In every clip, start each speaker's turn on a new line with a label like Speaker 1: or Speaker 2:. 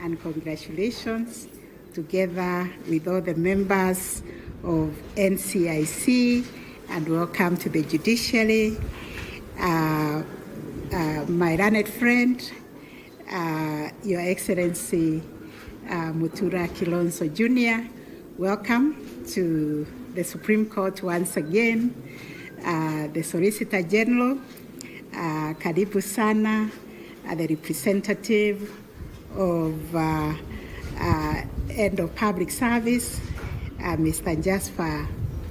Speaker 1: and congratulations together with all the members of NCIC, and welcome to the judiciary. My learned friend, Your Excellency Mutula Kilonzo Jr., welcome to the Supreme Court once again. The Solicitor General, karibu sana, the representative of Head of Public Service, Mr. Jasper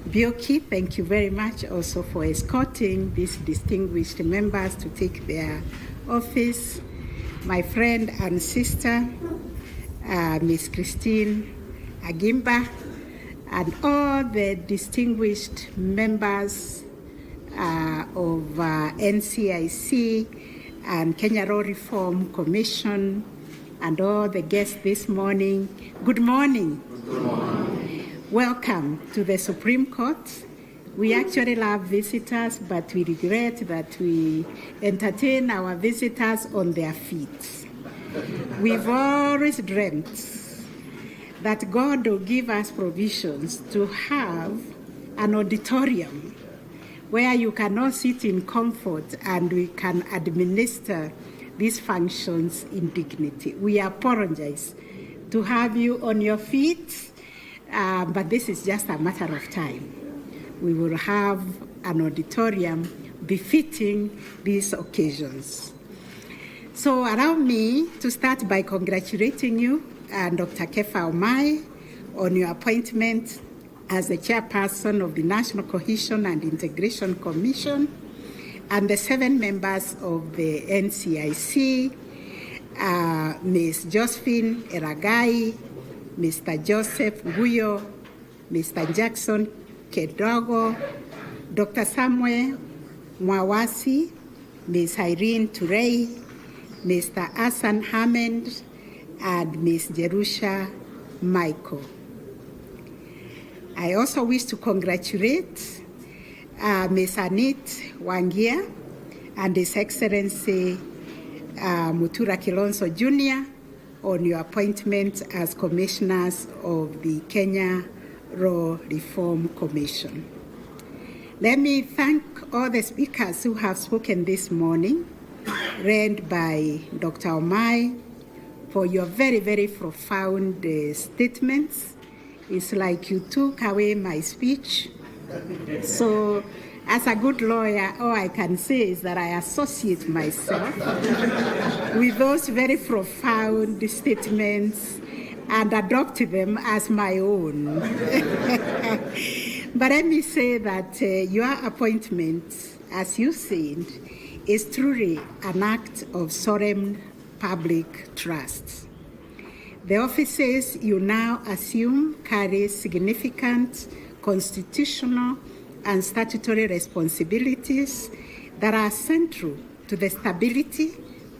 Speaker 1: Bioki, thank you very much also for escorting these distinguished members to take their office. My friend and sister, Ms. Christine Agimba, and all the distinguished members of NCIC and Kenya Law Reform Commission, and all the guests this morning. Good morning.
Speaker 2: Good morning.
Speaker 1: Welcome to the Supreme Court. We actually love visitors, but we regret that we entertain our visitors on their feet. We've always dreamt that God will give us provisions to have an auditorium where you can all sit in comfort and we can administer these functions in dignity. We apologize to have you on your feet, but this is just a matter of time. We will have an auditorium befitting these occasions. So allow me to start by congratulating you, Dr. Kefa Omai, on your appointment as the chairperson of the National Cohesion and Integration Commission, and the 7 members of the NCIC, Ms. Josephine Eragai, Mr. Joseph Guyo, Mr. Jackson Kedogo, Dr. Samuel Mwawasi, Ms. Irene Turei, Mr. Hassan Hammond, and Ms. Jerusha Michael. I also wish to congratulate Ms. Anit Wangia and His Excellency Mutula Kilonzo Jr. on your appointment as commissioners of the Kenya Law Reform Commission. Let me thank all the speakers who have spoken this morning, led by Dr. Omai, for your very, very profound statements. It's like you took away my speech. So, as a good lawyer, all I can say is that I associate myself with those very profound statements and adopt them as my own. But let me say that your appointment, as you said, is truly an act of solemn public trust. The offices you now assume carry significant constitutional and statutory responsibilities that are central to the stability,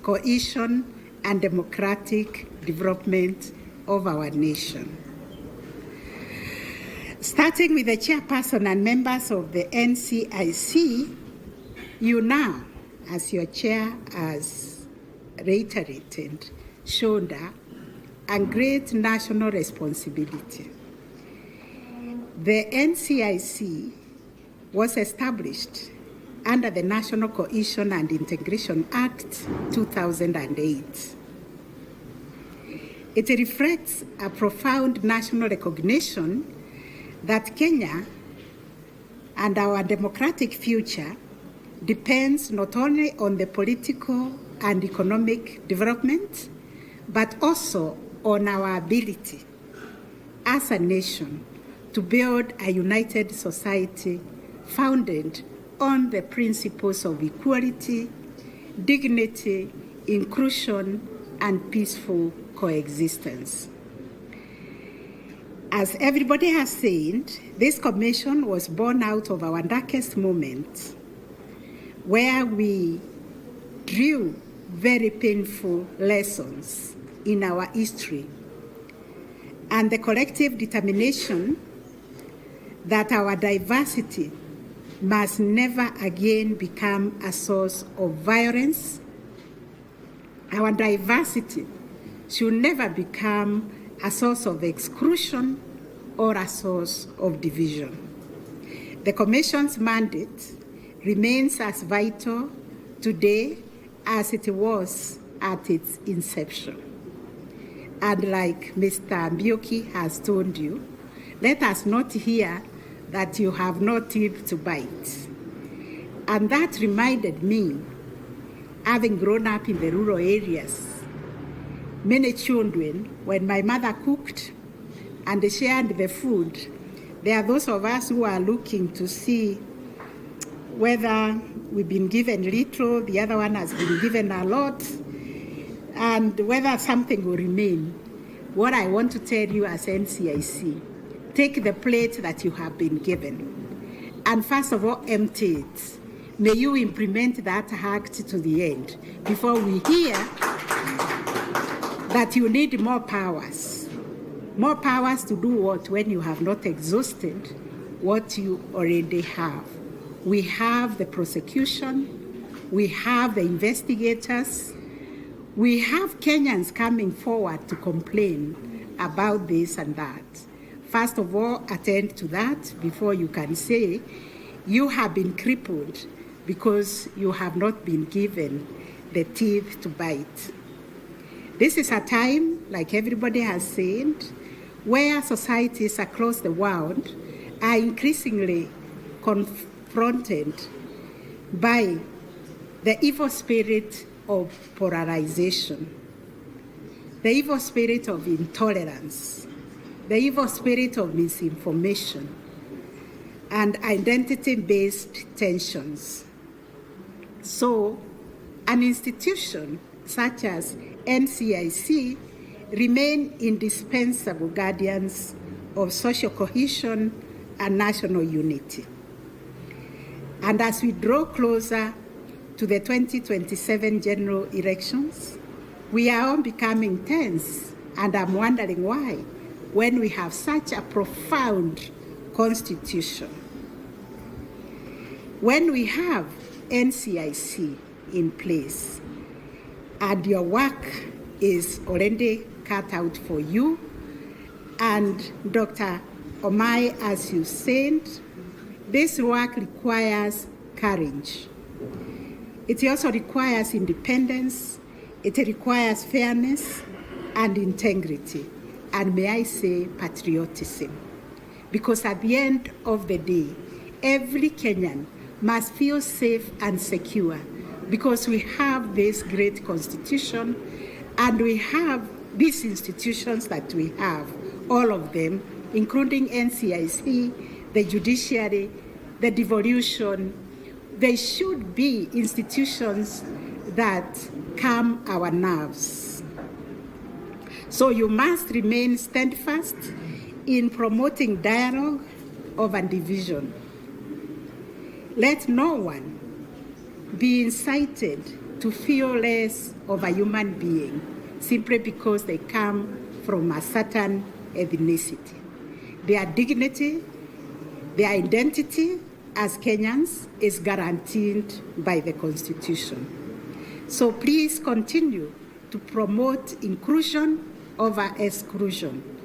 Speaker 1: cohesion, and democratic development of our nation. Starting with the chairperson and members of the NCIC, you now, as your chair has reiterated, shoulder a great national responsibility. The NCIC was established under the National Cohesion and Integration Act 2008. It reflects a profound national recognition that Kenya and our democratic future depends not only on the political and economic development, but also on our ability as a nation to build a united society founded on the principles of equality, dignity, inclusion, and peaceful coexistence. As everybody has said, this commission was born out of our darkest moment, where we drew very painful lessons in our history, and the collective determination that our diversity must never again become a source of violence. Our diversity should never become a source of exclusion or a source of division. The Commission's mandate remains as vital today as it was at its inception. And like Mr. Mbioki has told you, let us not hear that you have no teeth to bite. And that reminded me, having grown up in the rural areas, many children, when my mother cooked and shared the food, there are those of us who are looking to see whether we've been given little, the other one has been given a lot, and whether something will remain. What I want to tell you as NCIC, take the plate that you have been given, and first of all, empty it. May you implement that act to the end before we hear that you need more powers. More powers to do what when you have not exhausted what you already have. We have the prosecution, we have the investigators, we have Kenyans coming forward to complain about this and that. First of all, attend to that before you can say you have been crippled because you have not been given the teeth to bite. This is a time, like everybody has said, where societies across the world are increasingly confronted by the evil spirit of polarization, the evil spirit of intolerance, the evil spirit of misinformation, and identity-based tensions. So, an institution such as NCIC remain indispensable guardians of social cohesion and national unity. And as we draw closer to the 2027 general elections, we are all becoming tense, and I'm wondering why, when we have such a profound constitution. When we have NCIC in place, and your work is already cut out for you, and Dr. Omai, as you said, this work requires courage. It also requires independence, it requires fairness and integrity, and may I say patriotism. Because at the end of the day, every Kenyan must feel safe and secure because we have this great constitution and we have these institutions that we have, all of them, including NCIC, the judiciary, the devolution. They should be institutions that calm our nerves. So you must remain steadfast in promoting dialogue over division. Let no one be incited to feel less of a human being simply because they come from a certain ethnicity. Their dignity, their identity as Kenyans is guaranteed by the Constitution. So please continue to promote inclusion over exclusion.